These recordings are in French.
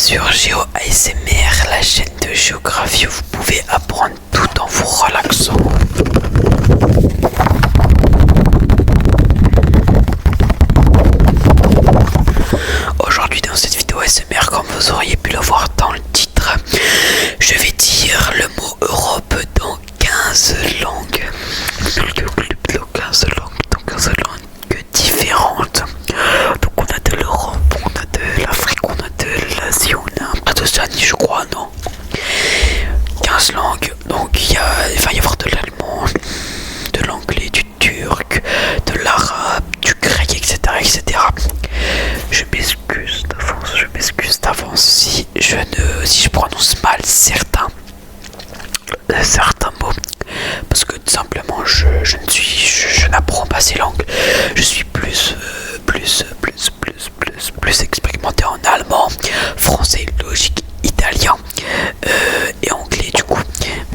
sur Géo ASMR, la chaîne de géographie où vous pouvez apprendre tout en vous relaxant. Aujourd'hui dans cette vidéo ASMR, comme vous auriez pu le voir dans le titre, je vais dire le mot Europe dans 15 langues. Dans 15 langues différentes. Donc on a de l'Europe, on a de l'Afrique, on a de l'Asie, on a pas d'Océanie je crois, non. 15 langues, donc il va y avoir de l'allemand, de l'anglais, du turc, de l'arabe, du grec, etc. etc. Je m'excuse d'avance si je prononce mal certains mots, parce que tout simplement je n'apprends pas ces langues. Je suis plus expérimenté en allemand, français, logique, italien et anglais du coup.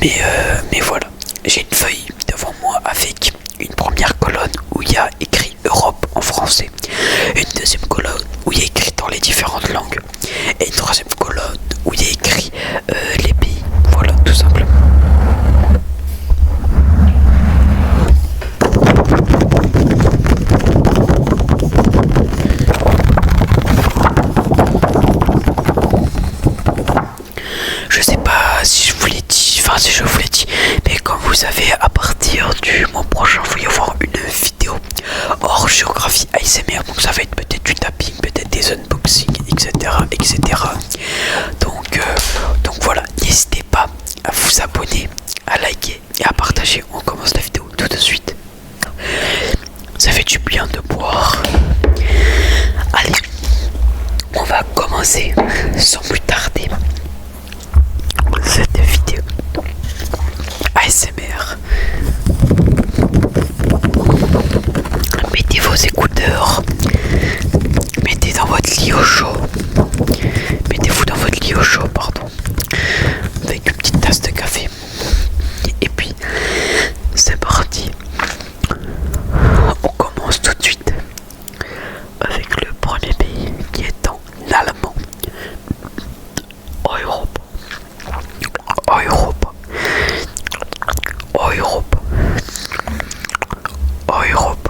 Mais voilà, j'ai une feuille devant moi avec une première colonne où il y a écrit Europe en français, une deuxième colonne où il y a écrit dans les différentes langues, et une troisième colonne où il y a écrit les pays. Voilà, tout simplement. Je sais pas si je vous l'ai dit, mais comme vous savez, à partir du mois prochain, il va y avoir une vidéo hors géographie ASMR, donc ça va être peut-être du tapping, peut-être des unboxings, etc. Donc voilà, n'hésitez pas à vous abonner, à liker et à partager. On commence la vidéo tout de suite. Ça fait du bien de boire. Allez, on va commencer sans plus tarder cette vidéo ASMR. Mettez vos écouteurs, mettez dans votre lit au chaud, mettez-vous dans votre lit au chaud, pardon, avec une petite tasse de café. Et puis, c'est parti. On commence tout de suite avec le premier pays qui est en allemand. Europe. Europe. Europe. Europe.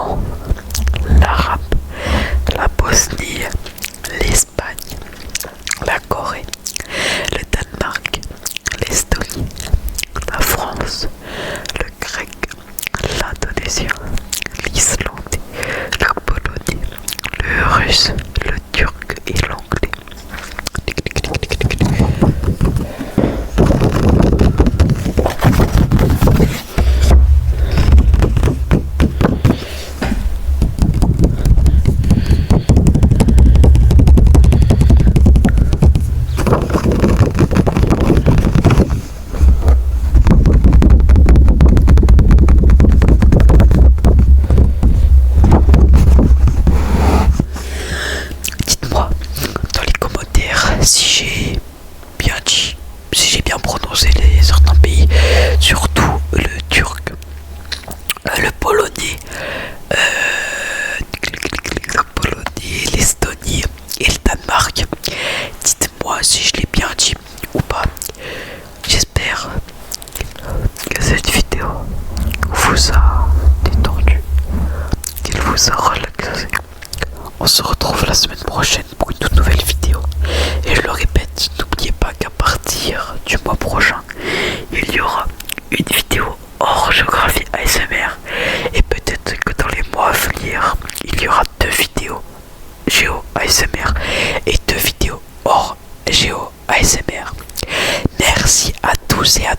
mois prochain, il y aura une vidéo hors géographie ASMR. Et peut-être que dans les mois à venir, il y aura 2 vidéos géo ASMR et 2 vidéos hors géo ASMR. Merci à tous et à